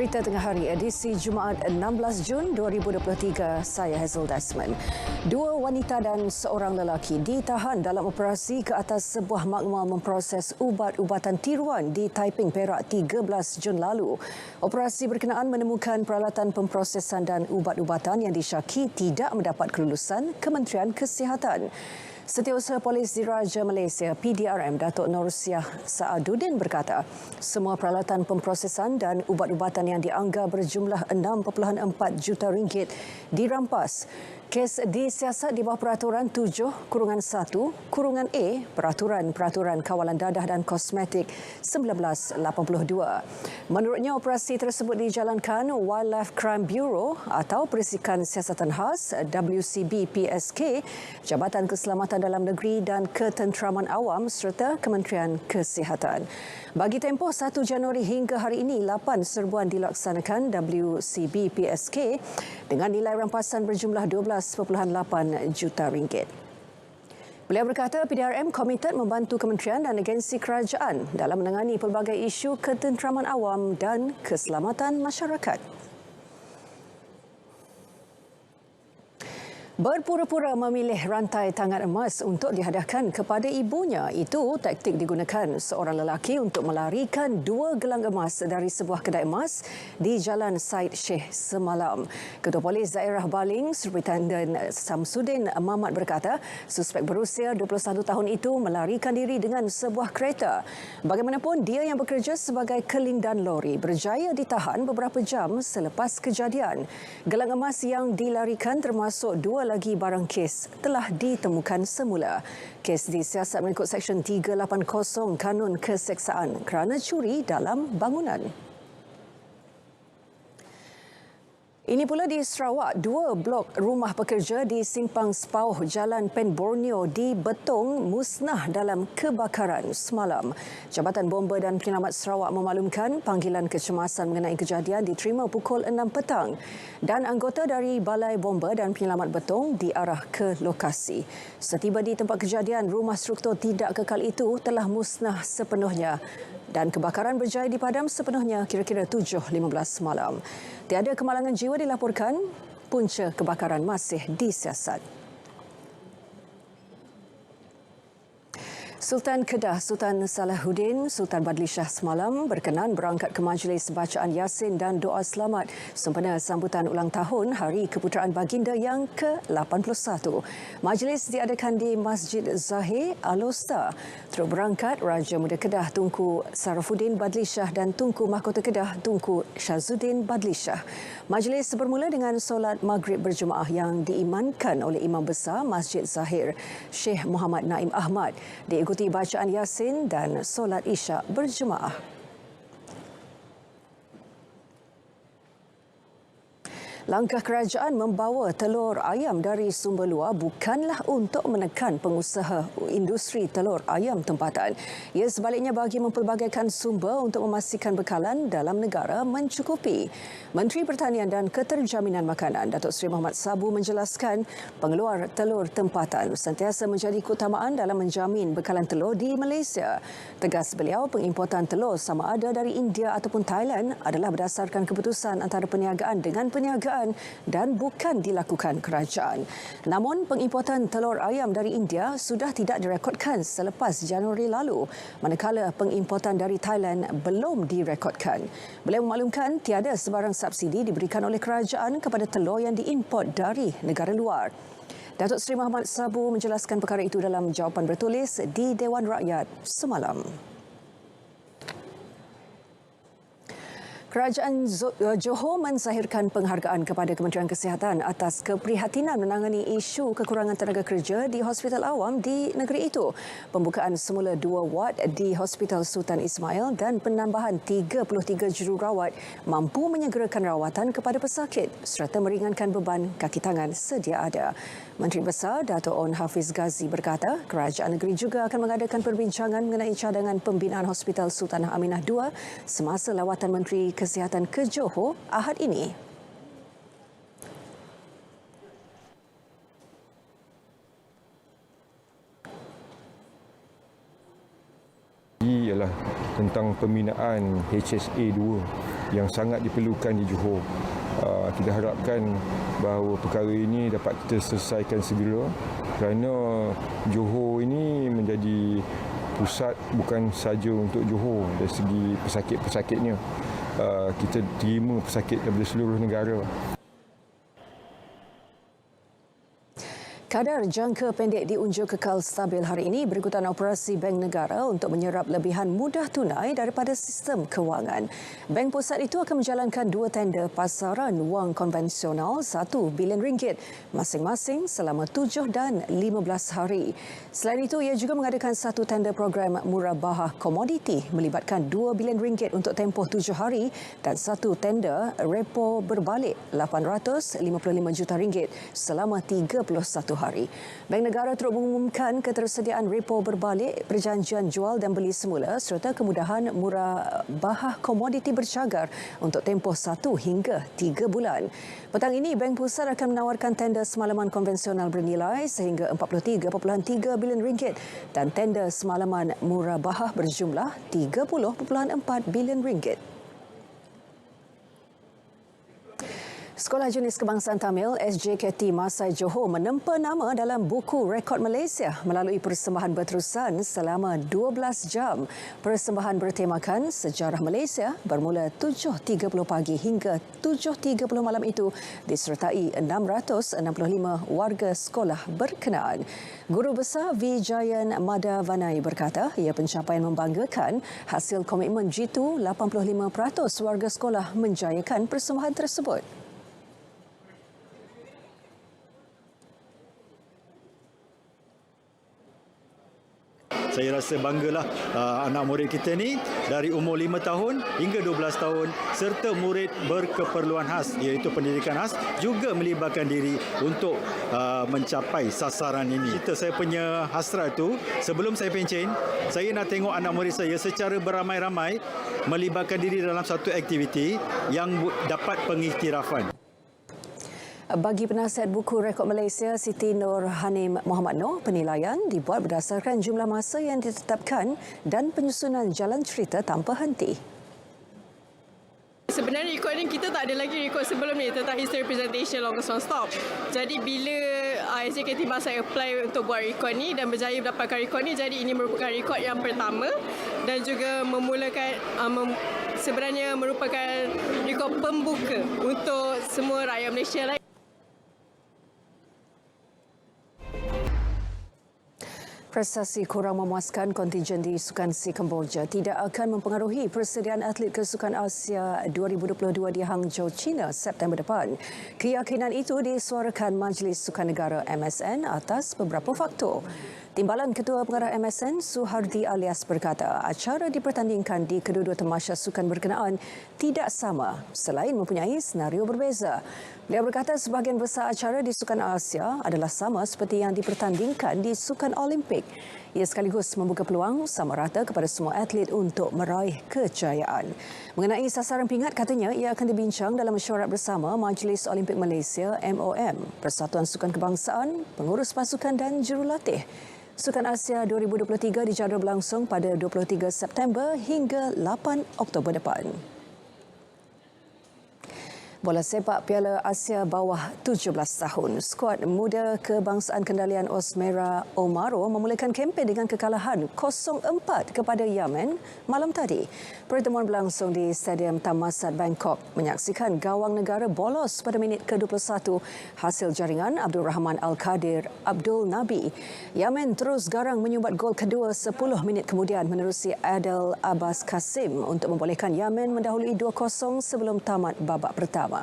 Berita Tengah Hari edisi Jumaat 16 Jun 2023, saya Hazel Desmond. Dua wanita dan seorang lelaki ditahan dalam operasi ke atas sebuah makmal memproses ubat-ubatan tiruan di Taiping, Perak 13 Jun lalu. Operasi berkenaan menemukan peralatan pemprosesan dan ubat-ubatan yang disyaki tidak mendapat kelulusan Kementerian Kesihatan. Setiausaha Polis Diraja Malaysia PDRM Datuk Norsyah Saaduddin berkata, semua peralatan pemprosesan dan ubat-ubatan yang dianggap berjumlah 6.4 juta ringgit dirampas. Kes disiasat di bawah Peraturan 7/1/A Peraturan Kawalan Dadah dan Kosmetik 1982. Menurutnya, operasi tersebut dijalankan Wildlife Crime Bureau atau Perisikan Siasatan Khas WCB PSK, Jabatan Keselamatan Dalam Negeri dan Ketenteraman Awam serta Kementerian Kesihatan. Bagi tempoh 1 Januari hingga hari ini, 8 serbuan dilaksanakan WCB PSK dengan nilai rampasan berjumlah 12.8 juta ringgit. Beliau berkata PDRM komited membantu kementerian dan agensi kerajaan dalam menangani pelbagai isu ketenteraman awam dan keselamatan masyarakat. Berpura-pura memilih rantai tangan emas untuk dihadiahkan kepada ibunya, itu taktik digunakan seorang lelaki untuk melarikan 2 gelang emas dari sebuah kedai emas di Jalan Said Sheikh semalam. Ketua Polis Daerah Baling, Superintendent Samsudin Mamat berkata, suspek berusia 21 tahun itu melarikan diri dengan sebuah kereta. Bagaimanapun, dia yang bekerja sebagai kelindan lori berjaya ditahan beberapa jam selepas kejadian. Gelang emas yang dilarikan termasuk 2 lagi barang kes telah ditemukan semula. Kes disiasat mengikut Seksyen 380 Kanun Keseksaan kerana curi dalam bangunan. Ini pula di Sarawak, 2 blok rumah pekerja di Simpang Sepauh Jalan Pen Borneo di Betong musnah dalam kebakaran semalam. Jabatan Bomba dan Penyelamat Sarawak memaklumkan panggilan kecemasan mengenai kejadian diterima pukul 6 petang dan anggota dari Balai Bomba dan Penyelamat Betong diarah ke lokasi. Setiba di tempat kejadian, rumah struktur tidak kekal itu telah musnah sepenuhnya dan kebakaran berjaya dipadam sepenuhnya kira-kira 7.15 malam. Tiada kemalangan jiwa dilaporkan, punca kebakaran masih disiasat. Sultan Kedah Sultan Salahuddin Sultan Badlishah semalam berkenan berangkat ke majlis bacaan Yasin dan doa selamat sempena sambutan ulang tahun Hari Keputeraan Baginda yang ke-81. Majlis diadakan di Masjid Zahir Al-Usta. Terus berangkat Raja Muda Kedah Tunku Sarafuddin Badlishah dan Tunku Mahkota Kedah Tunku Syazuddin Badlishah. Majlis bermula dengan solat maghrib berjemaah yang diimankan oleh Imam Besar Masjid Zahir, Syekh Muhammad Naim Ahmad, diikuti bacaan Yasin dan solat Isyak berjemaah. Langkah kerajaan membawa telur ayam dari sumber luar bukanlah untuk menekan pengusaha industri telur ayam tempatan. Ia sebaliknya bagi mempelbagaikan sumber untuk memastikan bekalan dalam negara mencukupi. Menteri Pertanian dan Keterjaminan Makanan Datuk Seri Muhammad Sabu menjelaskan pengeluar telur tempatan sentiasa menjadi keutamaan dalam menjamin bekalan telur di Malaysia. Tegas beliau, pengimportan telur sama ada dari India ataupun Thailand adalah berdasarkan keputusan antara perniagaan dengan perniagaan dan bukan dilakukan kerajaan. Namun, pengimportan telur ayam dari India sudah tidak direkodkan selepas Januari lalu, manakala pengimportan dari Thailand belum direkodkan. Beliau memaklumkan tiada sebarang subsidi diberikan oleh kerajaan kepada telur yang diimport dari negara luar. Datuk Seri Muhammad Sabu menjelaskan perkara itu dalam jawapan bertulis di Dewan Rakyat semalam. Kerajaan Johor menzahirkan penghargaan kepada Kementerian Kesihatan atas keprihatinan menangani isu kekurangan tenaga kerja di hospital awam di negeri itu. Pembukaan semula 2 ward di Hospital Sultan Ismail dan penambahan 33 jururawat mampu menyegerakan rawatan kepada pesakit serta meringankan beban kaki tangan sedia ada. Menteri Besar Dato' On Hafiz Ghazi berkata, kerajaan negeri juga akan mengadakan perbincangan mengenai cadangan pembinaan Hospital Sultanah Aminah II semasa lawatan Menteri Kesihatan ke Johor Ahad ini. Ialah tentang pembinaan HSA 2 yang sangat diperlukan di Johor. Kita harapkan bahawa perkara ini dapat kita selesaikan segera kerana Johor ini menjadi pusat bukan saja untuk Johor dari segi pesakit-pesakitnya. Kita terima pesakit daripada seluruh negara. Kadar jangka pendek diunjuk kekal stabil hari ini berikutan operasi Bank Negara untuk menyerap lebihan mudah tunai daripada sistem kewangan. Bank Pusat itu akan menjalankan 2 tender pasaran wang konvensional RM1 bilion masing-masing selama 7 dan 15 hari. Selain itu, ia juga mengadakan 1 tender program murabahah komoditi melibatkan RM2 bilion untuk tempoh 7 hari dan 1 tender repo berbalik RM855 juta selama 31 hari. Bank Negara turut mengumumkan ketersediaan repo berbalik, perjanjian jual dan beli semula serta kemudahan murabahah komoditi bercagar untuk tempoh 1 hingga 3 bulan. Petang ini, Bank Pusat akan menawarkan tender semalaman konvensional bernilai sehingga RM43.3 bilion dan tender semalaman murabahah berjumlah RM30.4 bilion. Sekolah Jenis Kebangsaan Tamil SJKT Masai Johor menempa nama dalam buku rekod Malaysia melalui persembahan berterusan selama 12 jam. Persembahan bertemakan Sejarah Malaysia bermula 7.30 pagi hingga 7.30 malam itu disertai 665 warga sekolah berkenaan. Guru Besar Vijayan Madavanai berkata ia pencapaian membanggakan hasil komitmen jitu 85% warga sekolah menjayakan persembahan tersebut. Saya rasa banggalah anak murid kita ni dari umur 5 tahun hingga 12 tahun serta murid berkeperluan khas iaitu pendidikan khas juga melibatkan diri untuk mencapai sasaran ini. Saya punya hasrat tu sebelum saya pencen, saya nak tengok anak murid saya secara beramai-ramai melibatkan diri dalam satu aktiviti yang dapat pengiktirafan. Bagi penasihat buku rekod Malaysia Siti Nur Hanim Muhammad Noor, penilaian dibuat berdasarkan jumlah masa yang ditetapkan dan penyusunan jalan cerita tanpa henti. Sebenarnya rekod ni kita tak ada lagi rekod sebelum ni tentang history presentation longest non stop. Jadi bila SJKT Masai apply untuk buat rekod ni dan berjaya mendapatkan rekod ni, jadi ini merupakan rekod yang pertama dan juga memulakan sebenarnya merupakan rekod pembuka untuk semua rakyat Malaysia lain. Prestasi kurang memuaskan kontingen di Sukan Si Kemboja tidak akan mempengaruhi persediaan atlet Kesukan Asia 2022 di Hangzhou, China September depan. Keyakinan itu disuarakan Majlis Sukan Negara MSN atas beberapa faktor. Timbalan Ketua Pengarah MSN Suhardi Alias berkata acara dipertandingkan di kedua-dua tamasya sukan berkenaan tidak sama selain mempunyai senario berbeza. Beliau berkata sebahagian besar acara di Sukan Asia adalah sama seperti yang dipertandingkan di Sukan Olimpik. Ia sekaligus membuka peluang sama rata kepada semua atlet untuk meraih kejayaan. Mengenai sasaran pingat, katanya ia akan dibincang dalam mesyuarat bersama Majlis Olimpik Malaysia MOM, Persatuan Sukan Kebangsaan, pengurus pasukan dan jurulatih. Sukan Asia 2023 dijadual berlangsung pada 23 September hingga 8 Oktober depan. Bola sepak Piala Asia bawah 17 tahun. Skuad muda kebangsaan kendalian Osmera Omaro memulakan kempen dengan kekalahan 0-4 kepada Yemen malam tadi. Pertemuan berlangsung di Stadium Thammasat Bangkok menyaksikan gawang negara bolos pada minit ke-21 hasil jaringan Abdul Rahman Al-Qadir Abdul Nabi. Yemen terus garang menyumbat gol kedua 10 minit kemudian menerusi Adel Abbas Kasim untuk membolehkan Yemen mendahului 2-0 sebelum tamat babak pertama.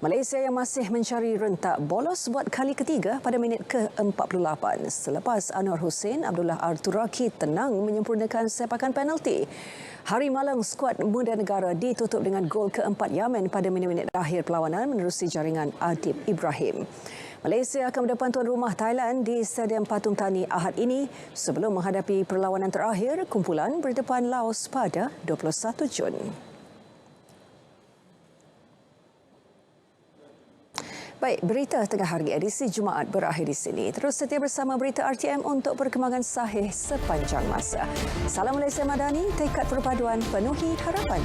Malaysia yang masih mencari rentak bolos buat kali ketiga pada minit ke-48 selepas Anwar Hussein Abdullah Arturaki tenang menyempurnakan sepakan penalti. Hari malang skuad muda negara ditutup dengan gol keempat Yemen pada minit-minit akhir perlawanan menerusi jaringan Adib Ibrahim. Malaysia akan berdepan tuan rumah Thailand di Stadium Patung Tani Ahad ini sebelum menghadapi perlawanan terakhir kumpulan berdepan Laos pada 21 Jun. Baik, berita tengah hari edisi Jumaat berakhir di sini. Terus setia bersama berita RTM untuk perkembangan sahih sepanjang masa. Salam Malaysia Madani, tekad perpaduan penuhi harapan.